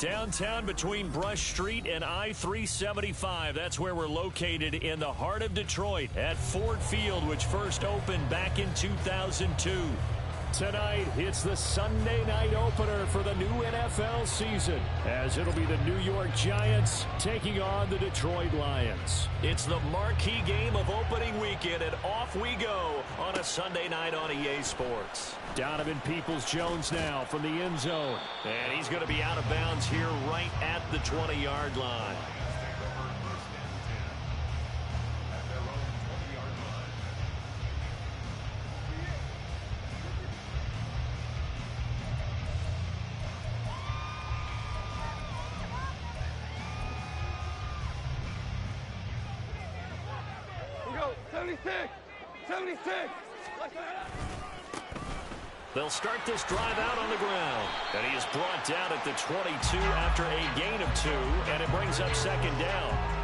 Downtown between Brush Street and I-375. That's where we're located in the heart of Detroit at Ford Field, which first opened back in 2002. Tonight, it's the Sunday night opener for the new NFL season, as it'll be the New York Giants taking on the Detroit Lions. It's the marquee game of opening weekend, and off we go on a Sunday night on EA Sports. Donovan Peoples-Jones now from the end zone, and he's going to be out of bounds here right at the 20-yard line. They'll start this drive out on the ground. And he is brought down at the 22 after a gain of 2, and it brings up second down.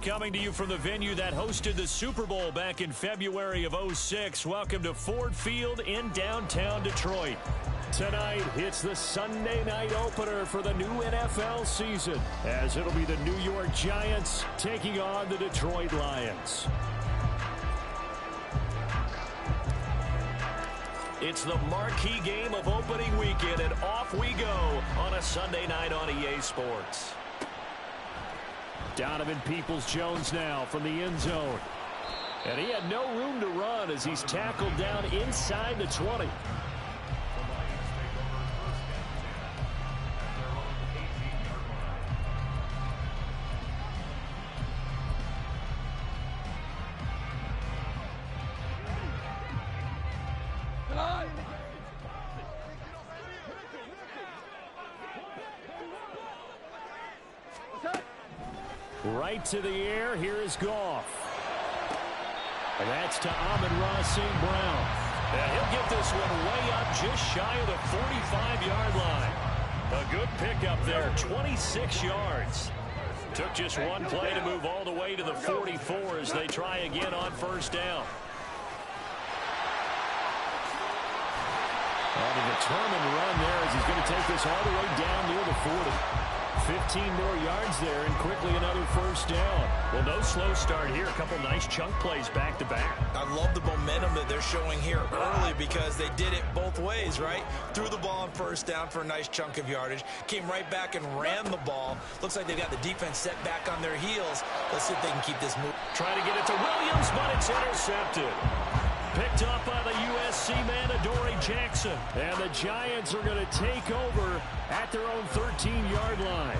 coming to you from the venue that hosted the Super Bowl back in February of '06. Welcome to Ford Field in downtown Detroit. Tonight, it's the Sunday night opener for the new NFL season, as it'll be the New York Giants taking on the Detroit Lions. It's the marquee game of opening weekend, and off we go on a Sunday night on EA Sports. Donovan Peoples-Jones now from the end zone. And he had no room to run as he's tackled down inside the 20. Right to the air. Here is Goff. And that's to Amon-Ra St. Brown. And he'll get this one way up just shy of the 45-yard line. A good pickup there, 26 yards. Took just one play to move all the way to the 44 as they try again on first down. On a determined run there as he's going to take this all the way down near the 40. 15 more yards there and quickly another first down. Well, no slow start here. A couple nice chunk plays back-to-back. I love the momentum that they're showing here early because they did it both ways, right? Threw the ball on first down for a nice chunk of yardage. Came right back and ran the ball. Looks like they've got the defense set back on their heels. Let's see if they can keep this move. Trying to get it to Williams, but it's intercepted. Picked up by the USC man, Adoree Jackson. And the Giants are going to take over at their own 13-yard line.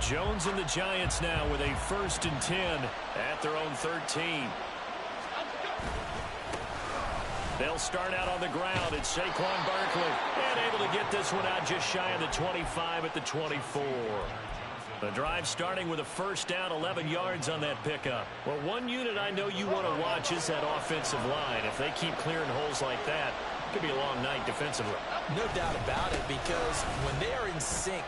Jones and the Giants now with a 1st and 10 at their own 13. They'll start out on the ground. It's Saquon Barkley. And able to get this one out just shy of the 25 at the 24. The drive starting with a first down, 11 yards on that pickup. Well, one unit I know you want to watch is that offensive line. If they keep clearing holes like that, it could be a long night defensively. No doubt about it, because when they are in sync,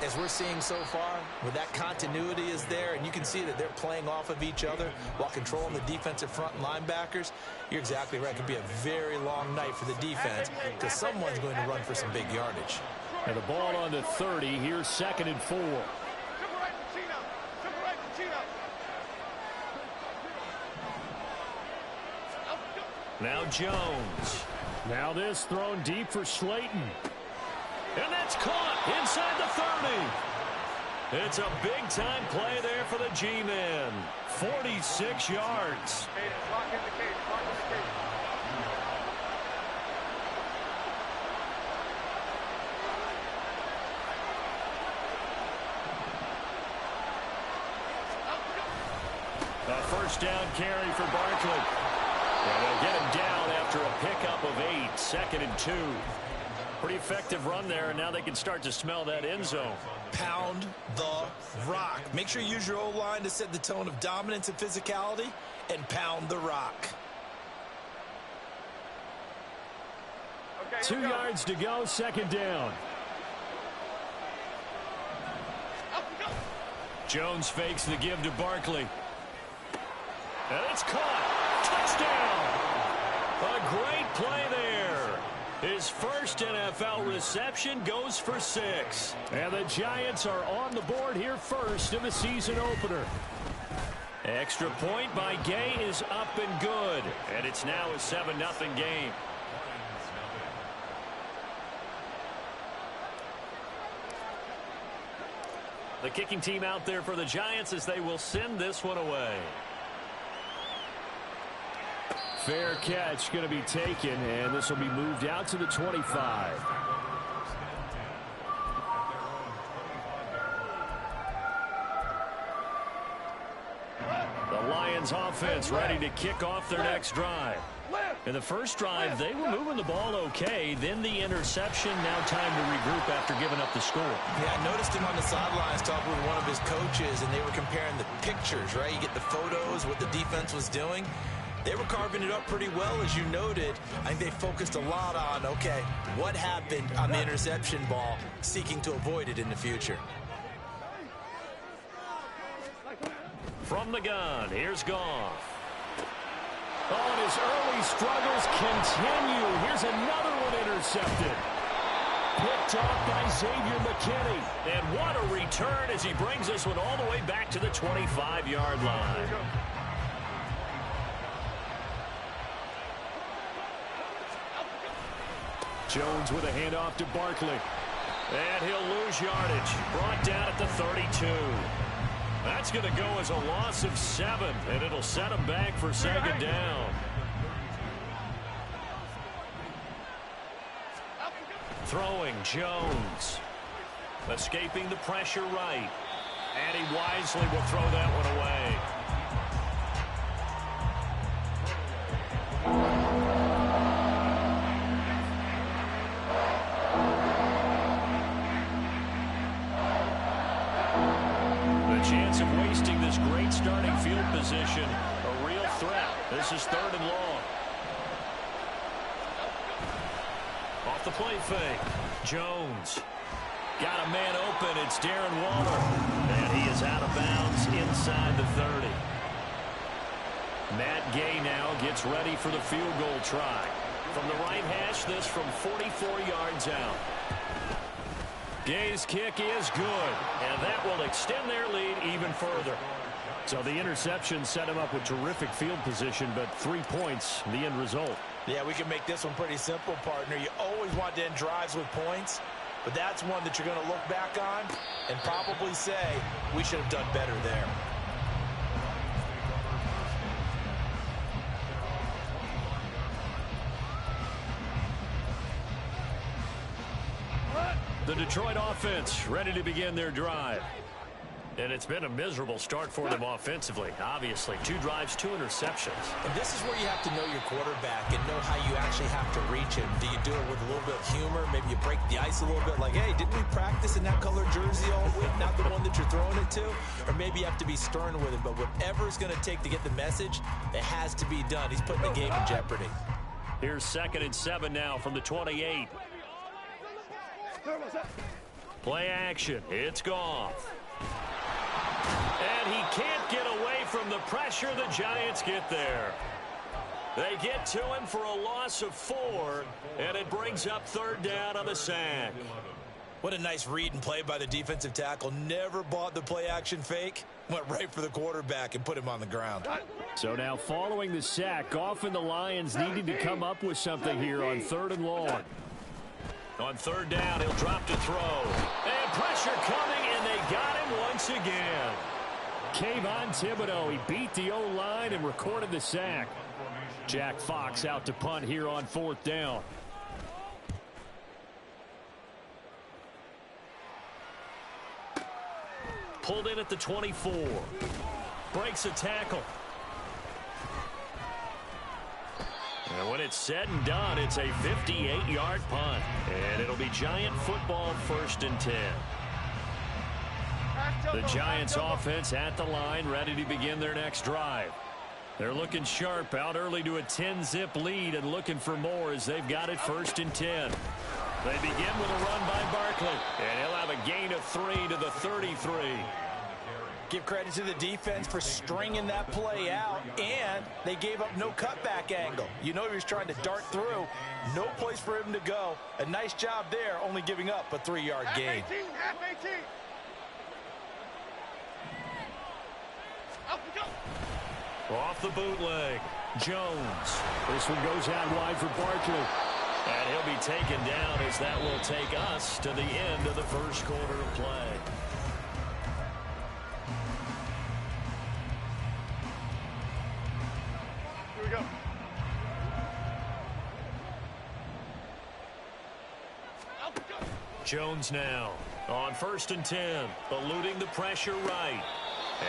as we're seeing so far, where that continuity is there, and you can see that they're playing off of each other while controlling the defensive front and linebackers, you're exactly right. It could be a very long night for the defense because someone's going to run for some big yardage. And the ball on the 30. Here's 2nd and 4. Now Jones. Now this thrown deep for Slayton. And that's caught inside the 30. It's a big-time play there for the G-Men. 46 yards. A first down carry for Barkley. And they'll get him down after a pickup of 8, 2nd and 2. Pretty effective run there, and now they can start to smell that end zone. Pound the rock. Make sure you use your O-line to set the tone of dominance and physicality, and pound the rock. 2 yards to go, 2nd down. Jones fakes the give to Barkley. And it's caught. Touchdown! A great play there. His first NFL reception goes for 6. And the Giants are on the board here first in the season opener. Extra point by Gay is up and good. And it's now a 7-0 game. The kicking team out there for the Giants as they will send this one away. Fair catch going to be taken, and this will be moved out to the 25. The Lions offense ready to kick off their next drive. In the first drive, they were moving the ball okay. Then the interception. Now time to regroup after giving up the score. Yeah, I noticed him on the sidelines talking with one of his coaches, and they were comparing the pictures, right? You get the photos, what the defense was doing. They were carving it up pretty well, as you noted. I think they focused a lot on, okay, what happened on the interception ball, seeking to avoid it in the future. From the gun, here's Goff. Oh, and his early struggles continue. Here's another one intercepted. Picked off by Xavier McKinney. And what a return as he brings this one all the way back to the 25-yard line. Jones with a handoff to Barkley. And he'll lose yardage. Brought down at the 32. That's going to go as a loss of 7, and it'll set him back for second down. Throwing Jones. Escaping the pressure right. And he wisely will throw that one away. Chance of wasting this great starting field position. A real threat. This is 3rd and long. Off the play fake. Jones. Got a man open. It's Darren Waller. And he is out of bounds inside the 30. Matt Gay now gets ready for the field goal try. From the right hash, this from 44 yards out. Gay's kick is good, and that will extend their lead even further. So the interception set him up with terrific field position, but 3 points, the end result. Yeah, we can make this one pretty simple, partner. You always want to end drives with points, but that's one that you're going to look back on and probably say, we should have done better there. The Detroit offense ready to begin their drive. And it's been a miserable start for them offensively, obviously. 2 drives, 2 interceptions. And this is where you have to know your quarterback and know how you actually have to reach him. Do you do it with a little bit of humor? Maybe you break the ice a little bit like, hey, didn't we practice in that colored jersey all week? Not the one that you're throwing it to? Or maybe you have to be stern with him. But whatever it's going to take to get the message, it has to be done. He's putting the game in jeopardy. Here's 2nd and 7 now from the 28. Play action. It's Goff. And he can't get away from the pressure. The Giants get there. They get to him for a loss of 4, and it brings up 3rd down on the sack. What a nice read and play by the defensive tackle. Never bought the play action fake. Went right for the quarterback and put him on the ground. So now following the sack, Goff and the Lions needing to come up with something here on 3rd and long. On 3rd down, he'll drop to throw. And pressure coming, and they got him once again. Kayvon Thibodeau, he beat the O-line and recorded the sack. Jack Fox out to punt here on 4th down. Pulled in at the 24. Breaks a tackle. And when it's said and done, it's a 58-yard punt. And it'll be Giant football 1st and 10. The Giants offense at the line, ready to begin their next drive. They're looking sharp, out early to a 10-zip lead and looking for more as they've got it 1st and 10. They begin with a run by Barkley. And he'll have a gain of 3 to the 33. Give credit to the defense for stringing that play out, and they gave up no cutback angle. You know he was trying to dart through. No place for him to go. A nice job there, only giving up a 3-yard gain. Off the bootleg, Jones. This one goes out wide for Barkley. And he'll be taken down as that will take us to the end of the 1st quarter of play. Jones now on 1st and 10, eluding the pressure right.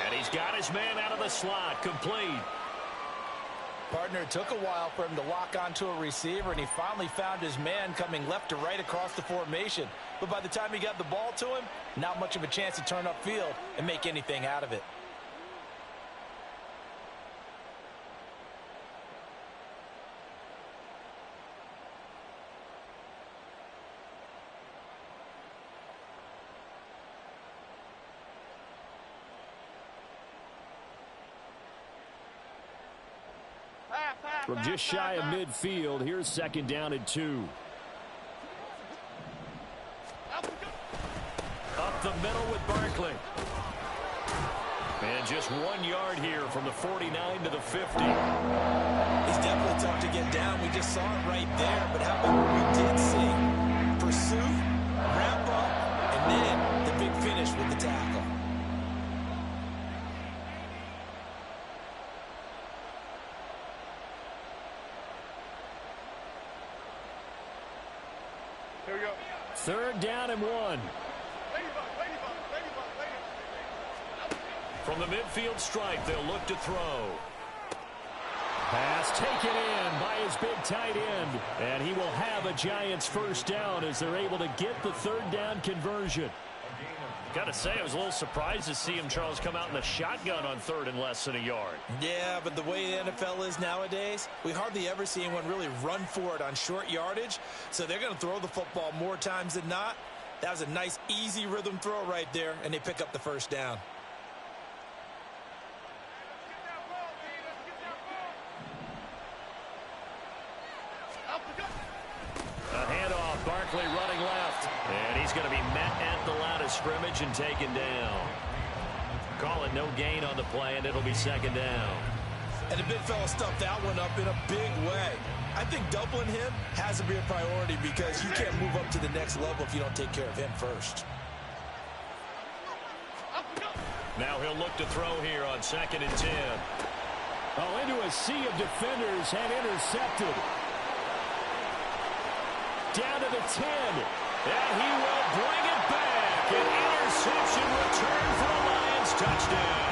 And he's got his man out of the slot, complete. Partner, it took a while for him to lock onto a receiver, and he finally found his man coming left to right across the formation. But by the time he got the ball to him, not much of a chance to turn upfield and make anything out of it. From just shy of midfield, here's 2nd down and 2. Up the middle with Barkley. And just 1 yard here from the 49 to the 50. He's definitely tough to get down. We just saw it right there. But how about what we did see? Pursuit, wrap up, and then the big finish with the tackle. Here we go. 3rd down and 1. From the midfield stripe, they'll look to throw. Pass taken in by his big tight end. And he will have a Giants 1st down as they're able to get the 3rd down conversion. Got to say, I was a little surprised to see him, Charles, come out in the shotgun on 3rd and less than a yard. Yeah, but the way the NFL is nowadays, we hardly ever see anyone really run for it on short yardage. So they're going to throw the football more times than not. That was a nice, easy rhythm throw right there, and they pick up the 1st down. A handoff, Barkley running left. And he's going to be met at the line of scrimmage and taken down. Call it no gain on the play, and it'll be 2nd down. And the big fella stuffed that one up in a big way. I think doubling him has to be a priority because you can't move up to the next level if you don't take care of him first. Now he'll look to throw here on 2nd and 10. Oh, into a sea of defenders and intercepted. Down to the 10. And he will bring it back. An interception return for the Lions. Touchdown.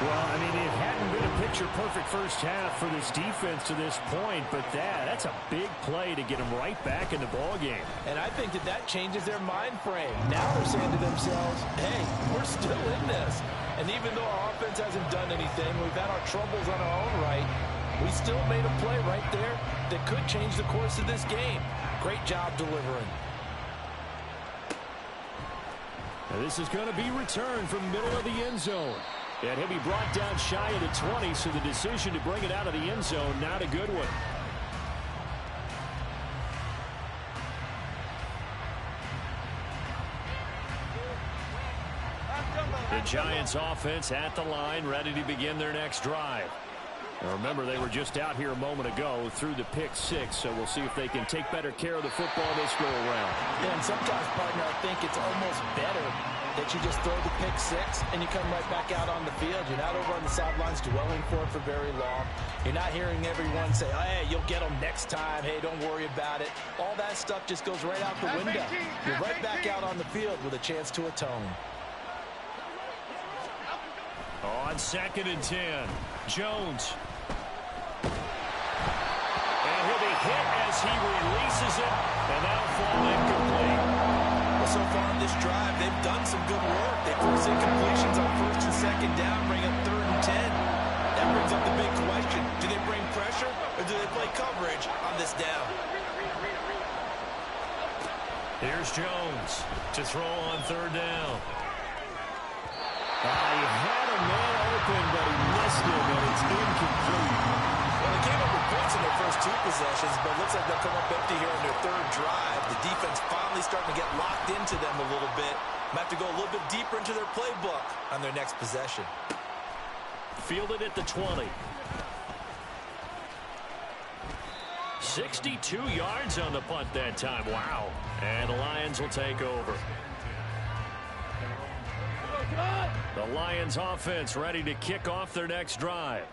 Well, I mean, it hadn't been a picture-perfect first half for this defense to this point, but that's a big play to get them right back in the ballgame. And I think that changes their mind frame. Now they're saying to themselves, hey, we're still in this. And even though our offense hasn't done anything, we've had our troubles on our own right, we still made a play right there that could change the course of this game. Great job delivering. Now this is going to be returned from middle of the end zone. And he'll be brought down shy of the 20, so the decision to bring it out of the end zone, not a good one. The Giants offense at the line, ready to begin their next drive. Now remember, they were just out here a moment ago through the pick 6, so we'll see if they can take better care of the football this go around. Yeah, and sometimes, partner, I think it's almost better that you just throw the pick 6 and you come right back out on the field. You're not over on the sidelines dwelling for it for very long. You're not hearing everyone say, oh, hey, you'll get them next time. Hey, don't worry about it. All that stuff just goes right out the window. You're right back out on the field with a chance to atone. On 2nd and 10, Jones. And he'll be hit as he releases it, and that'll fall incomplete. Well, so far in this drive, they've done some good work. They force incompletions on 1st and 2nd down, bring up 3rd and 10. That brings up the big question. Do they bring pressure, or do they play coverage on this down? Here's Jones to throw on 3rd down. He had a man open, but he missed him, and it's incomplete. Well, they came up with points in their first 2 possessions, but it looks like they'll come up empty here in their 3rd drive. The defense finally starting to get locked into them a little bit. Might have to go a little bit deeper into their playbook on their next possession. Fielded at the 20. 62 yards on the punt that time. Wow. And the Lions will take over. The Lions offense ready to kick off their next drive.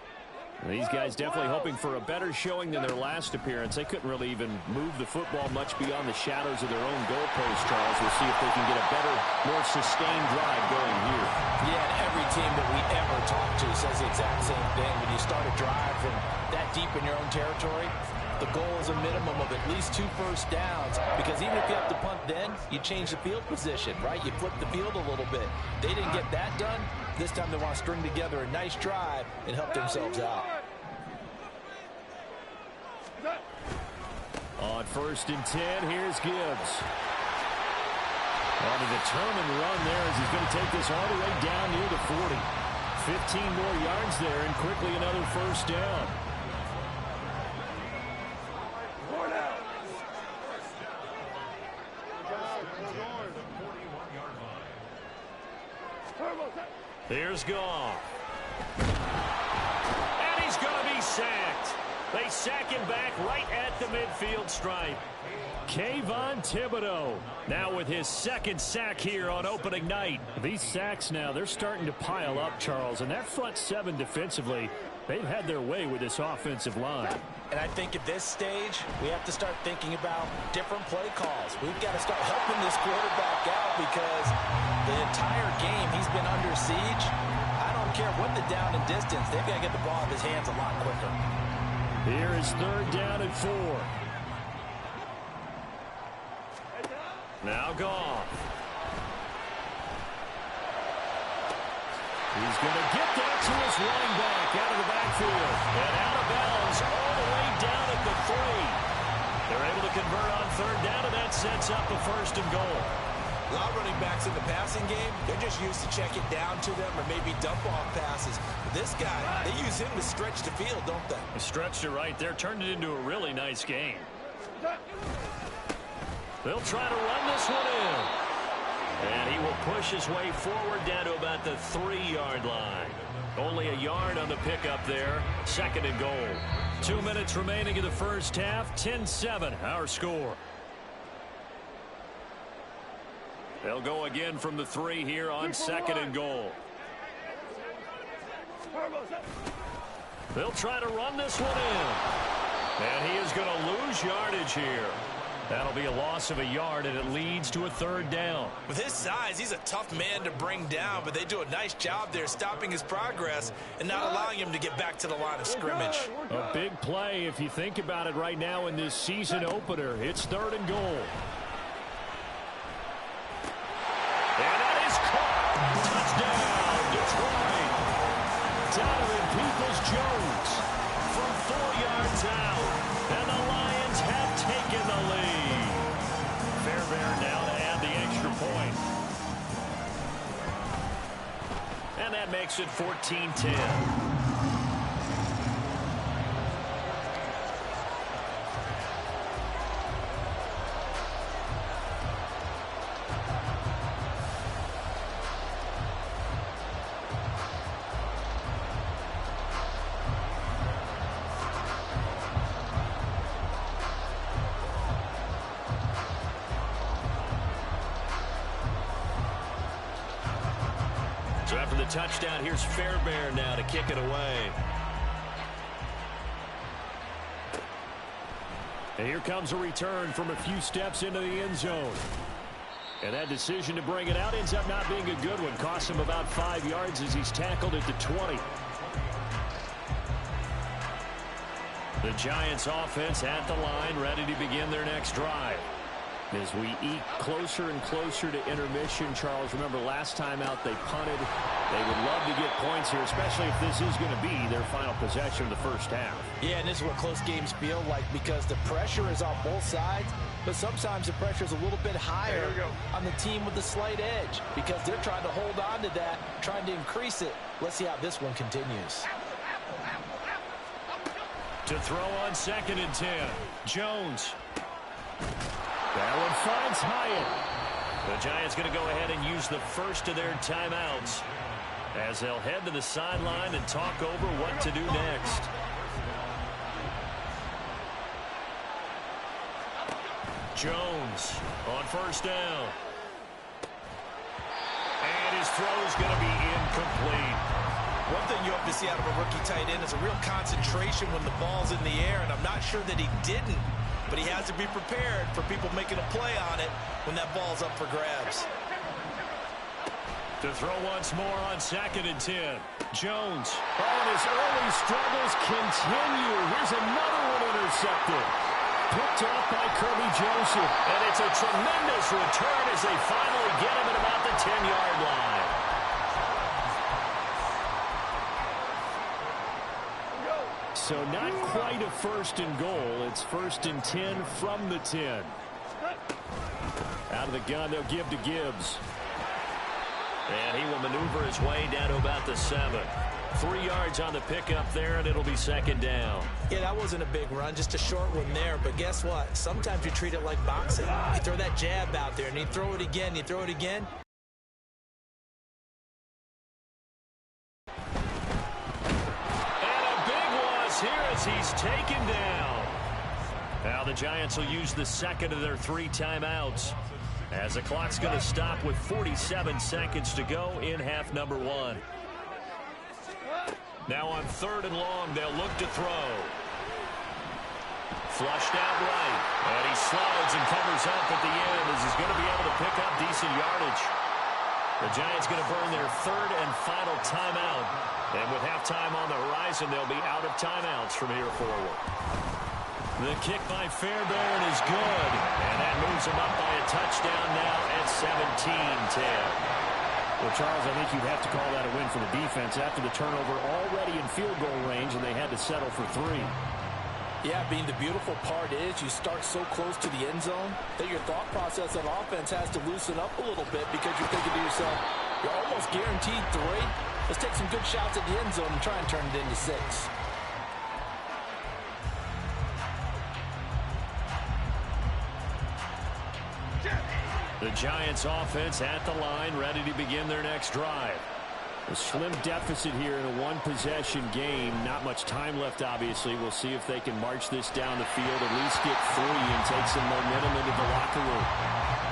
These guys definitely hoping for a better showing than their last appearance. They couldn't really even move the football much beyond the shadows of their own goalpost, Charles. We'll see if they can get a better, more sustained drive going here. Yeah, and every team that we ever talk to says the exact same thing. When you start a drive from that deep in your own territory, the goal is a minimum of at least 2 first downs, because even if you have to punt then, you change the field position, right? You flip the field a little bit. They didn't get that done. This time they want to string together a nice drive and help themselves out. On 1st and 10, here's Gibbs. On a determined run there as he's going to take this all the way down near the 40. 15 more yards there and quickly another 1st down. Here's Goff. And he's going to be sacked. They sack him back right at the midfield stripe. Kayvon Thibodeaux now with his second sack here on opening night. These sacks now, they're starting to pile up, Charles. And that front seven defensively, they've had their way with this offensive line. And I think at this stage, we have to start thinking about different play calls. We've got to start helping this quarterback out because the entire game he's been under siege. I don't care what the down and distance. They've got to get the ball in his hands a lot quicker. Here is 3rd down and 4. Now Goff. He's going to get that to his running back out of the backfield. And out of bounds all the way down at the 3. They're able to convert on 3rd down, and that sets up a 1st and goal. A lot of running backs in the passing game, they're just used to check it down to them or maybe dump off passes. But this guy, they use him to stretch the field, don't they? They stretched it right there, turned it into a really nice game. They'll try to run this one in. And he will push his way forward down to about the 3-yard line. Only a yard on the pickup there. 2nd and goal. 2 minutes remaining in the first half. 10-7 our score. They'll go again from the 3 here on 2nd and goal. They'll try to run this one in. And he is going to lose yardage here. That'll be a loss of a yard, and it leads to a 3rd down. With his size, he's a tough man to bring down, but they do a nice job there stopping his progress and not allowing him to get back to the line of scrimmage. A big play if you think about it right now in this season opener. It's 3rd and goal. And that is caught. Touchdown, Detroit. Donovan Peoples-Jones from 4 yards out. And the Lions have taken the lead. Fairbairn now to add the extra point. And that makes it 14-10. So after the touchdown, here's Fairbairn now to kick it away. And here comes a return from a few steps into the end zone. And that decision to bring it out ends up not being a good one. Costs him about 5 yards as he's tackled at the 20. The Giants offense at the line, ready to begin their next drive. As we eke closer and closer to intermission, Charles, remember last time out they punted. They would love to get points here, especially if this is going to be their final possession of the first half. Yeah, and this is what close games feel like because the pressure is on both sides, but sometimes the pressure is a little bit higher on the team with the slight edge because they're trying to hold on to that, trying to increase it. Let's see how this one continues. To throw on 2nd and 10, Jones. That one finds Hyatt. The Giants going to go ahead and use the first of their timeouts as they'll head to the sideline and talk over what to do next. Jones on 1st down. And his throw is going to be incomplete. One thing you hope to see out of a rookie tight end is a real concentration when the ball's in the air, and I'm not sure that he didn't. But he has to be prepared for people making a play on it when that ball's up for grabs. To throw once more on 2nd and 10. Jones. Oh, and his early struggles continue. Here's another one intercepted. Picked off by Kirby Joseph. And it's a tremendous return as they finally get him at about the 10-yard line. So not quite a 1st and goal. It's 1st and 10 from the 10. Out of the gun, they'll give to Gibbs. And he will maneuver his way down to about the 7. 3 yards on the pickup there, and it'll be 2nd down. Yeah, that wasn't a big run, just a short one there. But guess what? Sometimes you treat it like boxing. You throw that jab out there, and you throw it again, you throw it again. as he's taken down. Now the Giants will use the second of their 3 timeouts, as the clock's going to stop with 47 seconds to go in half number 1. Now on 3rd and long, they'll look to throw. Flushed out right, and he slides and covers up at the end as he's going to be able to pick up decent yardage. The Giants going to burn their 3rd and final timeout, and with halftime on the horizon, they'll be out of timeouts from here forward. The kick by Fairbairn is good, and that moves him up by a touchdown now at 17-10. Well, Charles, I think you'd have to call that a win for the defense after the turnover already in field goal range, and they had to settle for 3. Yeah, Bean, the beautiful part is you start so close to the end zone that your thought process on offense has to loosen up a little bit because you're thinking to yourself, you're almost guaranteed 3. Let's take some good shots at the end zone and try and turn it into 6. The Giants offense at the line, ready to begin their next drive. A slim deficit here in a one-possession game. Not much time left, obviously. We'll see if they can march this down the field, at least get 3 and take some momentum into the locker room.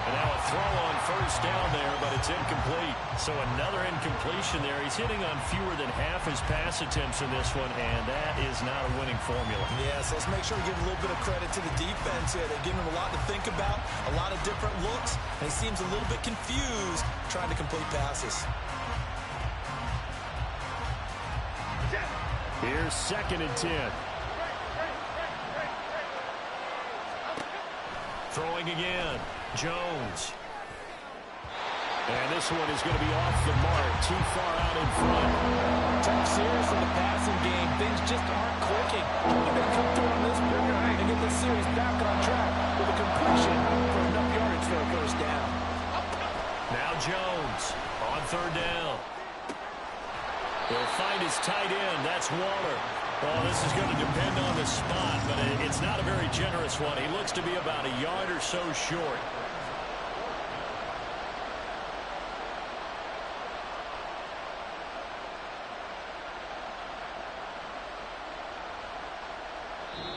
And now a throw on 1st down there, but it's incomplete. So another incompletion there. He's hitting on fewer than half his pass attempts in this one, and that is not a winning formula. Yes, let's make sure we give a little bit of credit to the defense here. They're giving him a lot to think about, a lot of different looks, and he seems a little bit confused trying to complete passes. Here's 2nd and 10. Throwing again. Jones. And this one is going to be off the mark. Too far out in front. Tough series from the passing game. Things just aren't clicking. They're going to come through on this period and get this series back on track with a completion for enough yardage for a 1st down. Now Jones on 3rd down. He'll find his tight end. That's Waller. Well, this is going to depend on the spot, but it's not a very generous one. He looks to be about a yard or so short.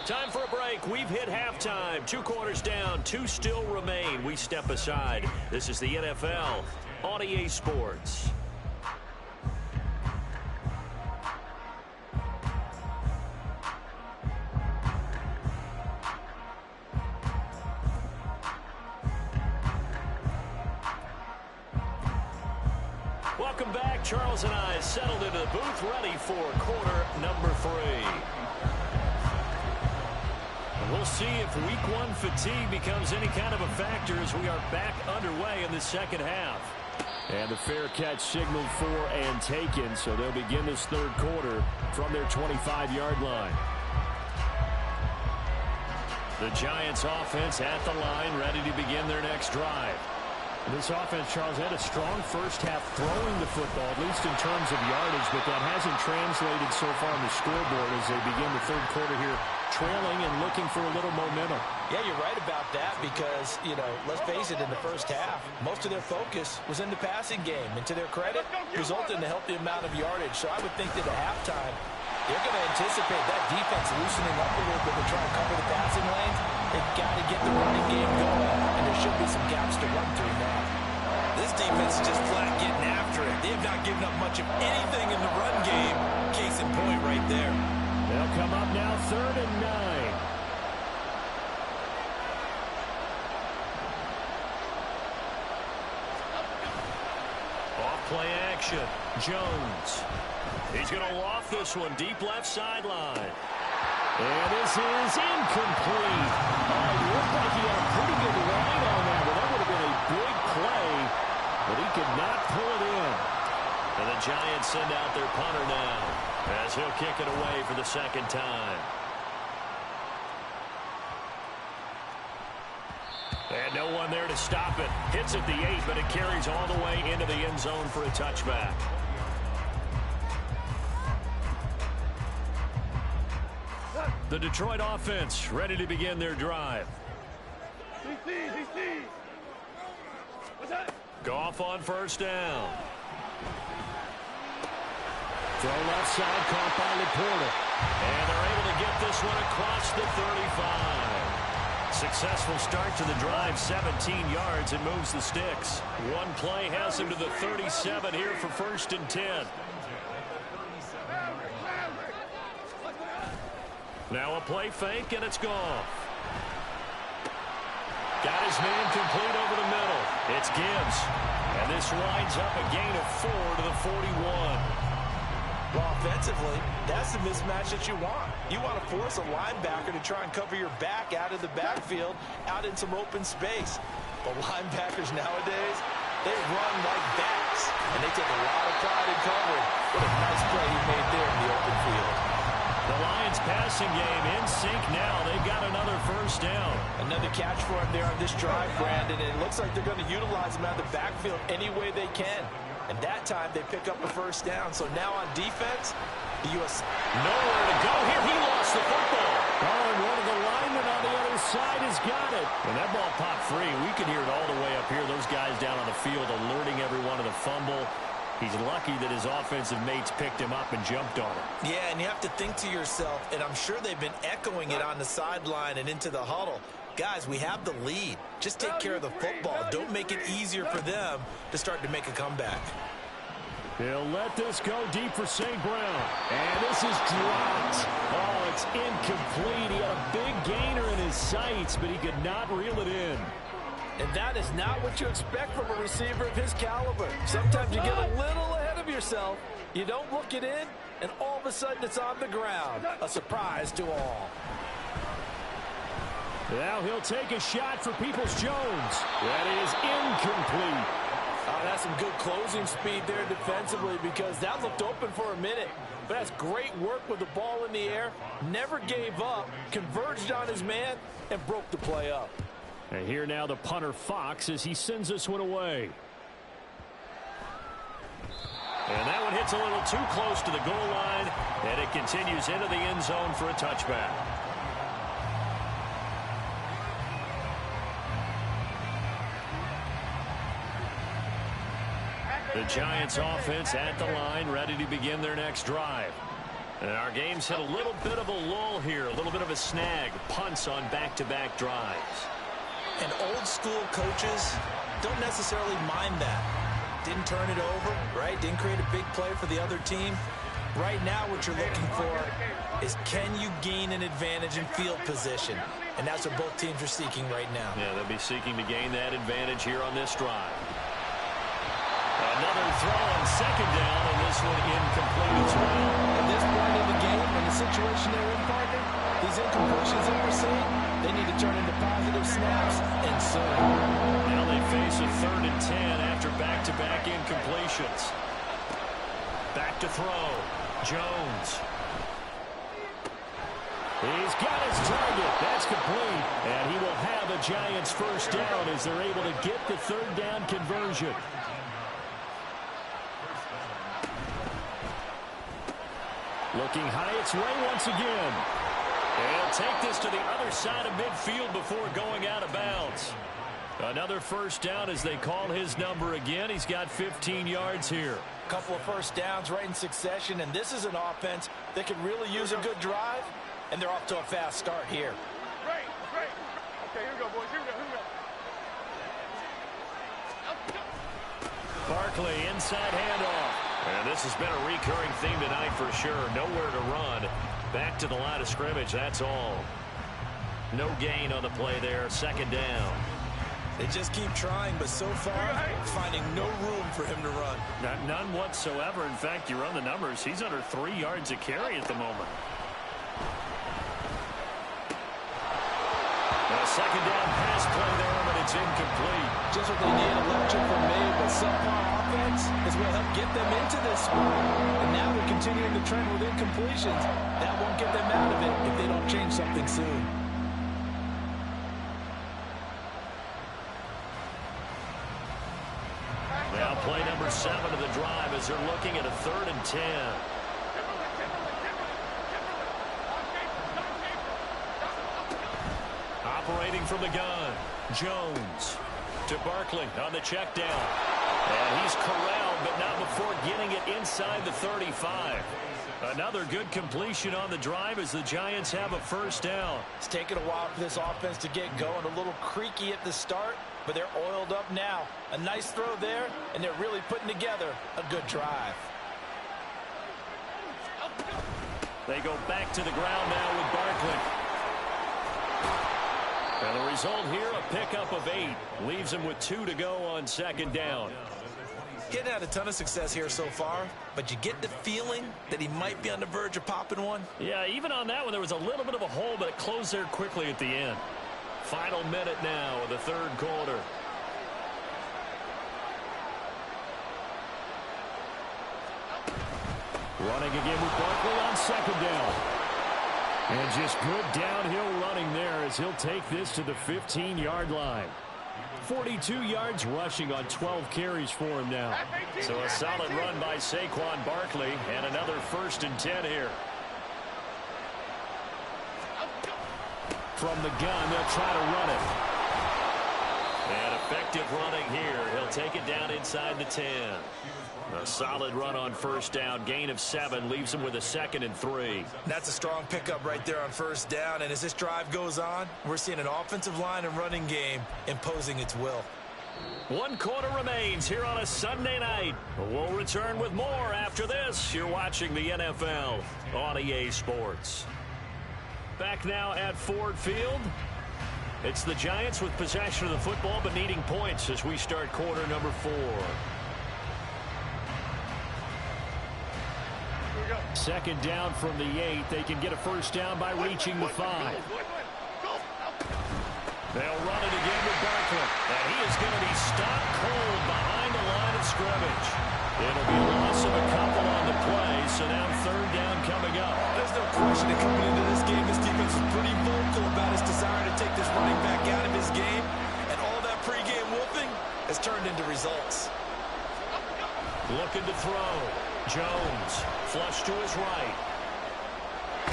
Time for a break. We've hit halftime. 2 quarters down. 2 still remain. We step aside. This is the NFL on EA Sports. Welcome back. Charles and I settled into the booth, ready for quarter number 3. And we'll see if week 1 fatigue becomes any kind of a factor as we are back underway in the 2nd half. And the fair catch signaled for and taken, so they'll begin this 3rd quarter from their 25-yard line. The Giants offense at the line, ready to begin their next drive. This offense, Charles, had a strong first half throwing the football, at least in terms of yardage, but that hasn't translated so far on the scoreboard as they begin the 3rd quarter here, trailing and looking for a little momentum. Yeah, you're right about that because, let's face it, in the first half, most of their focus was in the passing game. And to their credit, resulted in a healthy amount of yardage. So I would think that at halftime, they're going to anticipate that defense loosening up a little bit to try and cover the passing lanes. They've got to get the running game going, and there should be some gaps to run through now. This defense is just flat getting after it. They have not given up much of anything in the run game. Case in point right there. They'll come up now 3rd and 9. Off play action. Jones. He's going to loft this one deep left sideline. And this is incomplete. It looked like he had a pretty good line on that, but that would have been a big play, but he could not pull it in. And the Giants send out their punter now as he'll kick it away for the 2nd time. And no one there to stop it. Hits at the 8, but it carries all the way into the end zone for a touchback. The Detroit offense ready to begin their drive. Goff on 1st down. Throw left side, caught by Laporta. And they're able to get this one across the 35. Successful start to the drive, 17 yards, and moves the sticks. One play has him to the 37 here for 1st and 10. Now a play fake, and it's gone. Got his man complete over the middle. It's Gibbs. And this winds up a gain of 4 to the 41. Well, offensively, that's the mismatch that you want. You want to force a linebacker to try and cover your back out of the backfield, out in some open space. But linebackers nowadays, they run like bats, and they take a lot of pride in covering. What a nice play he made there in the open field. The Lions passing game in sync now. They've got another 1st down. Another catch for him there on this drive, Brandon, and it looks like they're going to utilize him out of the backfield any way they can. And that time they pick up a 1st down. So now on defense, the U.S. nowhere to go here. He lost the football. Oh, and one of the linemen on the other side has got it. And that ball popped free. We could hear it all the way up here. Those guys down on the field alerting everyone of the fumble. He's lucky that his offensive mates picked him up and jumped on him. Yeah, and you have to think to yourself, and I'm sure they've been echoing it on the sideline and into the huddle. Guys, we have the lead. Just take care of the football. Don't make it easier for them to start to make a comeback. He'll let this go deep for St. Brown. And this is dropped. Oh, it's incomplete. He had a big gainer in his sights, but he could not reel it in. And that is not what you expect from a receiver of his caliber. Sometimes you get a little ahead of yourself. You don't look it in, and all of a sudden it's on the ground. A surprise to all. Now he'll take a shot for Peoples-Jones. That is incomplete. That's some good closing speed there defensively, because that looked open for a minute. But that's great work with the ball in the air. Never gave up, converged on his man, and broke the play up. And here now the punter Fox as he sends this one away. And that one hits a little too close to the goal line, and it continues into the end zone for a touchback. The Giants offense at the line, ready to begin their next drive. And our game's hit a little bit of a lull here, a little bit of a snag. Punts on back-to-back drives. And old school coaches don't necessarily mind that. Didn't turn it over, right? Didn't create a big play for the other team. Right now what you're looking for is, can you gain an advantage in field position? And that's what both teams are seeking right now. Yeah, they'll be seeking to gain that advantage here on this drive. Another throw on 2nd down, and this one incomplete as well. At this point in the game, in the situation they're in, partner, these incompletions that we're seeing, they need to turn into positive snaps, and soon. Now they face a 3rd and 10 after back-to-back incompletions. Back to throw. Jones. He's got his target. That's complete. And he will have a Giants 1st down as they're able to get the 3rd down conversion. Looking high its way once again. And he'll take this to the other side of midfield before going out of bounds. Another 1st down as they call his number again. He's got 15 yards here. A couple of 1st downs right in succession, and this is an offense that can really use a good drive, and they're off to a fast start here. Great. Okay, here we go, boys. Here we go. Barkley, inside handoff. And this has been a recurring theme tonight for sure. Nowhere to run. Back to the line of scrimmage, that's all. No gain on the play there. 2nd down. They just keep trying, but so far, finding no room for him to run. None whatsoever. In fact, you run the numbers. He's under 3 yards a carry at the moment. A 2nd down pass play there, but it's incomplete. Just what they need, electric from May, but subpar offense is what helped get them into this spot. And now they're continuing the trend with incompletions. That won't get them out of it if they don't change something soon. Now play number 7 of the drive as they're looking at a 3rd and 10. Operating from the gun, Jones to Barkley on the check down. And he's corralled but not before getting it inside the 35. Another good completion on the drive as the Giants have a first down. It's taken a while for this offense to get going. A little creaky at the start, but they're oiled up now. A nice throw there, and they're really putting together a good drive. They go back to the ground now with Barkley. And the result here, a pickup of 8. Leaves him with 2 to go on second down. Getting had a ton of success here so far, but you get the feeling that he might be on the verge of popping one. Yeah, even on that one, there was a little bit of a hole, but it closed there quickly at the end. Final minute now of the third quarter. Running again with Barkley on second down. And just good downhill running there as he'll take this to the 15-yard line. 42 yards rushing on 12 carries for him now. So a solid run by Saquon Barkley and another 1st and 10 here. From the gun, they'll try to run it. And effective running here. He'll take it down inside the 10. A solid run on first down. Gain of 7 leaves him with a 2nd and 3. That's a strong pickup right there on first down. And as this drive goes on, we're seeing an offensive line and running game imposing its will. 1 quarter remains here on a Sunday night. We'll return with more after this. You're watching the NFL on EA Sports. Back now at Ford Field. It's the Giants with possession of the football but needing points as we start quarter number 4. Second down from the 8. They can get a first down by reaching the 5. They'll run it again with Barkley. And he is going to be stopped cold behind the line of scrimmage. It'll be a loss of a couple on the play, so now third down coming up. There's no question that coming into this game, this defense is pretty vocal about his desire to take this running back out of his game. And all that pregame whooping has turned into results. Looking to throw. Jones, flush to his right.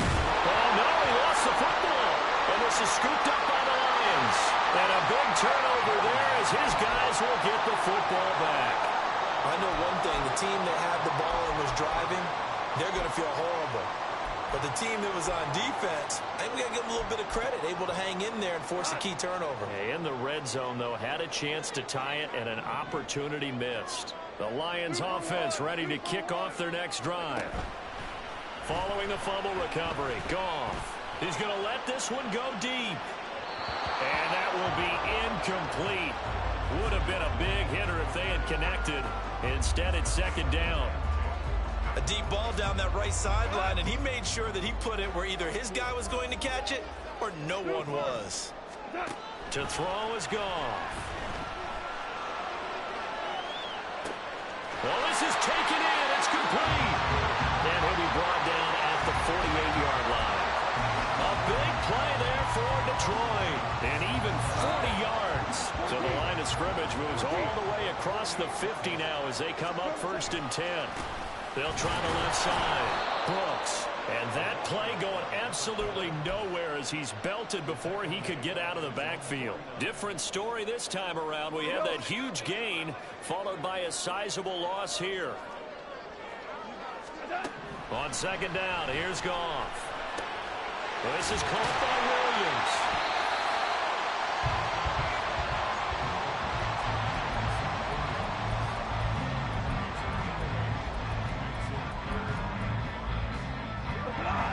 Oh, no, he lost the football. And this is scooped up by the Lions. And a big turnover there as his guys will get the football back. I know one thing. The team that had the ball and was driving, they're going to feel horrible. But the team that was on defense, I think we got to give them a little bit of credit, able to hang in there and force a key turnover. In the red zone, though, had a chance to tie it and an opportunity missed. The Lions offense ready to kick off their next drive. Following the fumble recovery, Goff. He's going to let this one go deep. And that will be incomplete. Would have been a big hitter if they had connected. Instead, it's second down. A deep ball down that right sideline, and he made sure that he put it where either his guy was going to catch it or no one was. To throw is Goff. Well, this is taken in. It's complete. And he'll be brought down at the 48-yard line. A big play there for Detroit. And even 40 yards. So the line of scrimmage moves all the way across the 50 now as they come up 1st and 10. They'll try the left side. Brooks. And that play going absolutely nowhere as he's belted before he could get out of the backfield. Different story this time around. We have that huge gain followed by a sizable loss here. On second down, here's Goff. This is caught by Williams.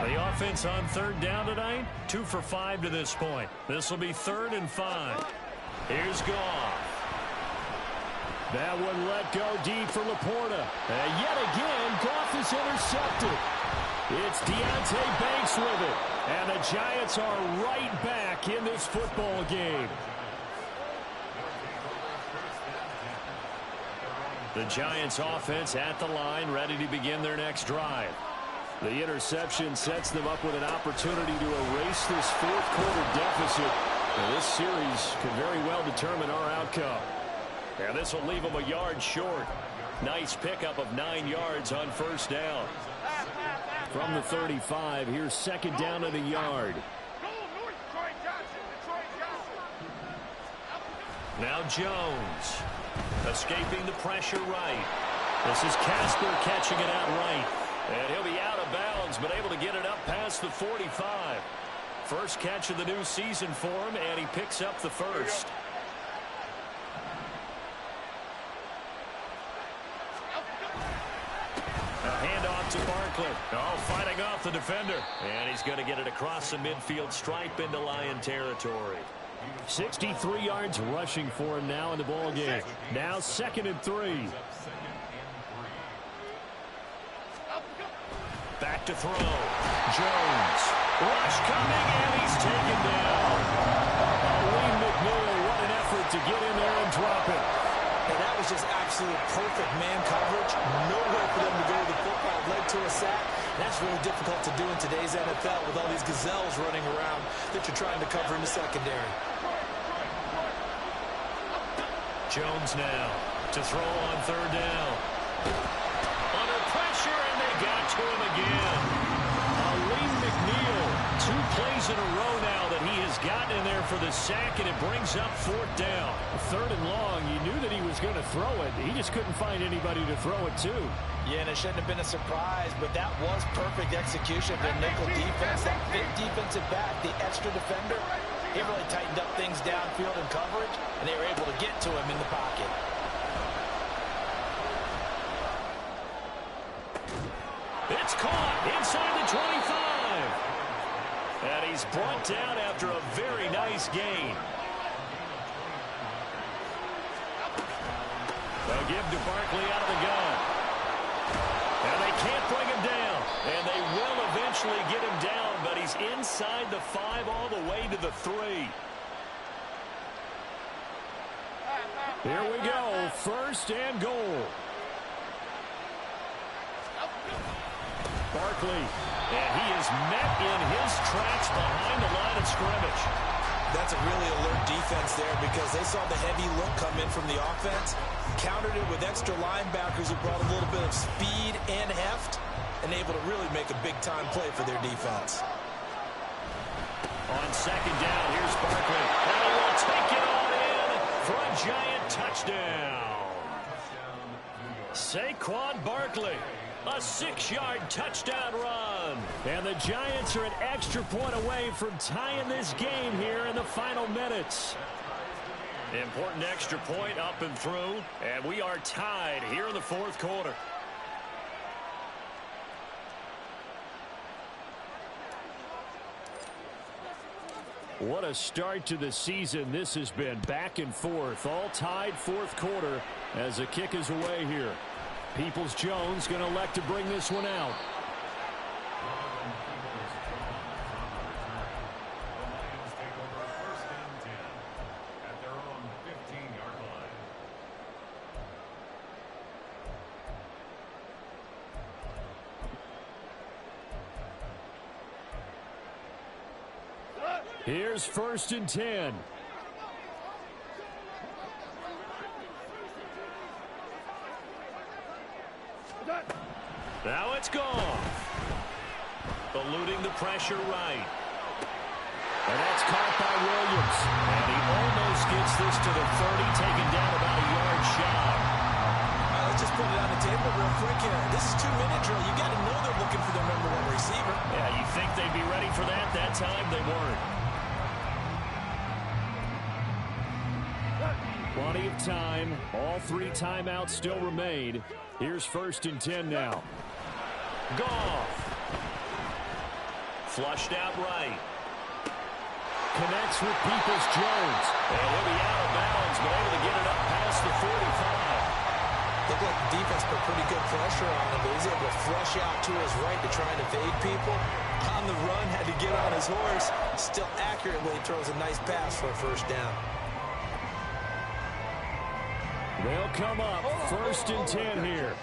The offense on third down tonight, 2 for 5 to this point. This will be 3rd and 5. Here's Goff. That one let go deep for Laporta. And yet again, Goff is intercepted. It's Deonte Banks with it. And the Giants are right back in this football game. The Giants offense at the line, ready to begin their next drive. The interception sets them up with an opportunity to erase this 4th quarter deficit. And this series could very well determine our outcome. And this will leave them a yard short. Nice pickup of 9 yards on first down. From the 35, here's second down at a yard. Now Jones, escaping the pressure right. This is Casper catching it out right. And he'll be out of bounds, but able to get it up past the 45. First catch of the new season for him, and he picks up the first. A handoff to Barkley. Oh, fighting off the defender. And he's going to get it across the midfield stripe into Lion territory. 63 yards rushing for him now in the ball game. Now 2nd and 3. Back to throw. Jones. Rush coming, and he's taken down. Lee McNeil, what an effort to get in there and drop it. And that was just absolute perfect man coverage. Nowhere for them to go. The football led to a sack. That's really difficult to do in today's NFL with all these gazelles running around that you're trying to cover in the secondary. Jones now to throw on 3rd down. Under pressure, and they got to him again. Lee McNeil, 2 plays in a row now that he has gotten in there for the sack, and it brings up 4th down. 3rd and long. You knew that he was going to throw it. He just couldn't find anybody to throw it to. Yeah, and it shouldn't have been a surprise, but that was perfect execution of their nickel defense. That 5th defensive back, the extra defender, he really tightened up things downfield in coverage, and they were able to get to him in the pocket. It's caught inside the 25. And he's brought down after a very nice gain. They'll give to Barkley out of the gun. And they can't bring him down. And they will eventually get him down, but he's inside the 5 all the way to the 3. Here we go. 1st and goal. Barkley. And he is met in his tracks behind the line of scrimmage. That's a really alert defense there because they saw the heavy look come in from the offense, countered it with extra linebackers who brought a little bit of speed and heft, and able to really make a big-time play for their defense. On 2nd down, here's Barkley. And he will take it all in for a giant touchdown. Saquon Barkley. A 6-yard touchdown run. And the Giants are an extra point away from tying this game here in the final minutes. Important extra point up and through. And we are tied here in the 4th quarter. What a start to the season this has been. Back and forth. All tied 4th quarter as the kick is away here. Peoples-Jones going to elect to bring this one out. Here's 1st and 10. Now it's gone. Eluding the pressure right. And that's caught by Williams. And he almost gets this to the 30, taken down about a yard shy. All right, let's just put it on the table real quick here. This is 2-minute drill. You got to know they're looking for their #1 receiver. Yeah, you think they'd be ready for that? That time they weren't. Plenty of time. All 3 timeouts still remain. Here's 1st and 10 now. Goff. Flushed out right. Connects with Peoples-Jones. And he'll be out of bounds, but able to get it up past the 45. Looked like the defense put pretty good pressure on him, but he's able to flush out to his right to try and evade people. On the run, had to get on his horse. Still accurately throws a nice pass for a 1st down. They'll come up 1st and 10 here.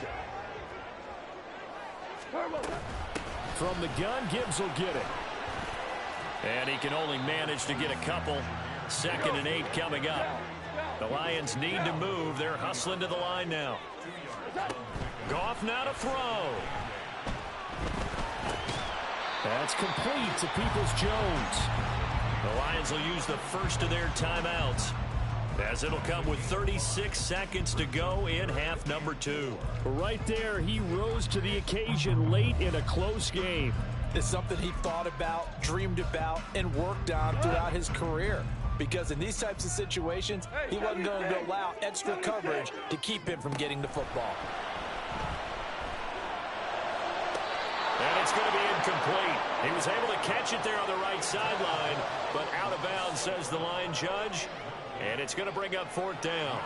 From the gun, Gibbs will get it. And he can only manage to get a couple. 2nd and 8 coming up. The Lions need to move. They're hustling to the line now. Goff now to throw. That's complete to Peoples-Jones. The Lions will use the first of their timeouts. as it'll come with 36 seconds to go in half number 2. Right there, he rose to the occasion late in a close game. It's something he thought about, dreamed about, and worked on throughout his career. Because in these types of situations, he wasn't going to allow extra coverage to keep him from getting the football. And it's going to be incomplete. He was able to catch it there on the right sideline, but out of bounds, says the line judge. And it's going to bring up 4th down.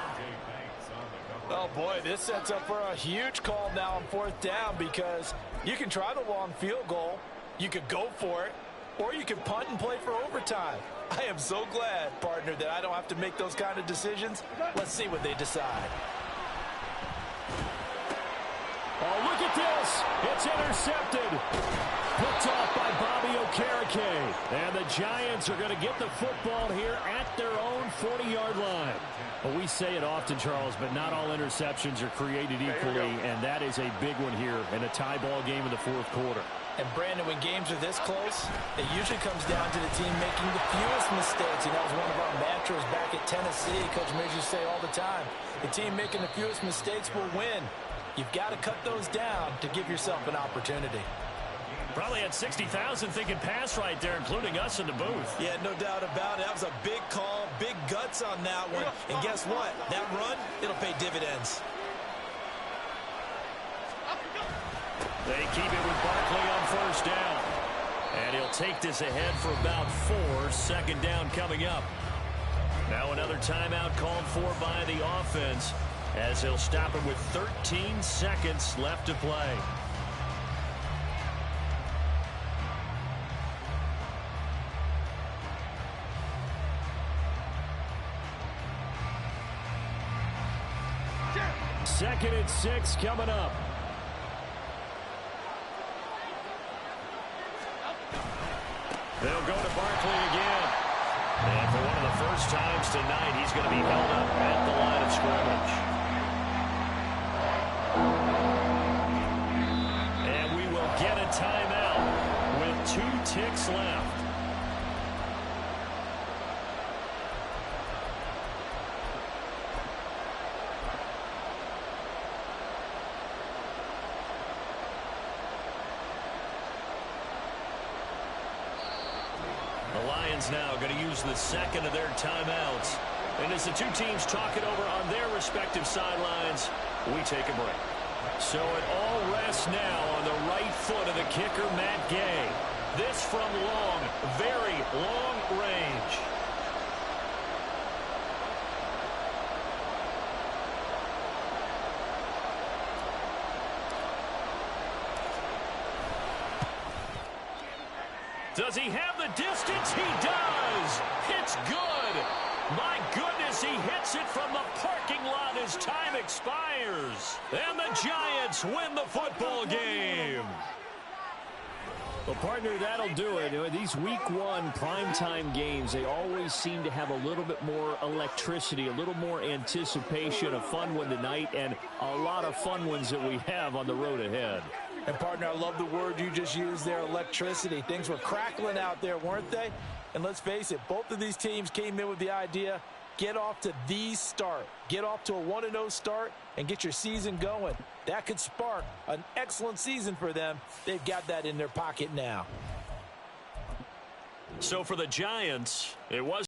Oh, boy, this sets up for a huge call now on 4th down, because you can try the long field goal, you could go for it, or you can punt and play for overtime. I am so glad, partner, that I don't have to make those kind of decisions. Let's see what they decide. Oh, look at this. It's intercepted. Picked off by Bobby Okereke. And the Giants are going to get the football here at their own 40-yard line. Well, we say it often, Charles, but not all interceptions are created equally, and that is a big one here in a tie ball game in the 4th quarter. And, Brandon, when games are this close, it usually comes down to the team making the fewest mistakes. And that was one of our mantras back at Tennessee. Coach Major used to say all the time, the team making the fewest mistakes will win. You've got to cut those down to give yourself an opportunity. Probably had 60,000 thinking pass right there, including us in the booth. Yeah, no doubt about it. That was a big call, big guts on that one. And guess what? That run, it'll pay dividends. They keep it with Barkley on 1st down. And he'll take this ahead for about 4. 2nd down coming up. Now another timeout called for by the offense, as they'll stop it with 13 seconds left to play. Second and 6 coming up. They'll go to Barkley again. And for one of the first times tonight, he's going to be held up at the line of scrimmage. And we will get a timeout with 2 ticks left. The Lions now going to use the second of their timeouts. And as the two teams talk it over on their respective sidelines, we take a break. So it all rests now on the right foot of the kicker, Matt Gay. This from long, very long range. Does he have the distance? He does. It's good. My goodness, he hits it from the parking lot as time expires. And the Giants win the football game. Well, partner, that'll do it. These week 1 primetime games, they always seem to have a little bit more electricity, a little more anticipation, a fun one tonight, and a lot of fun ones that we have on the road ahead. And, partner, I love the word you just used there, electricity. Things were crackling out there, weren't they? And let's face it, both of these teams came in with the idea, get off to the start. Get off to a 1-0 start and get your season going. That could spark an excellent season for them. They've got that in their pocket now. So for the Giants, it was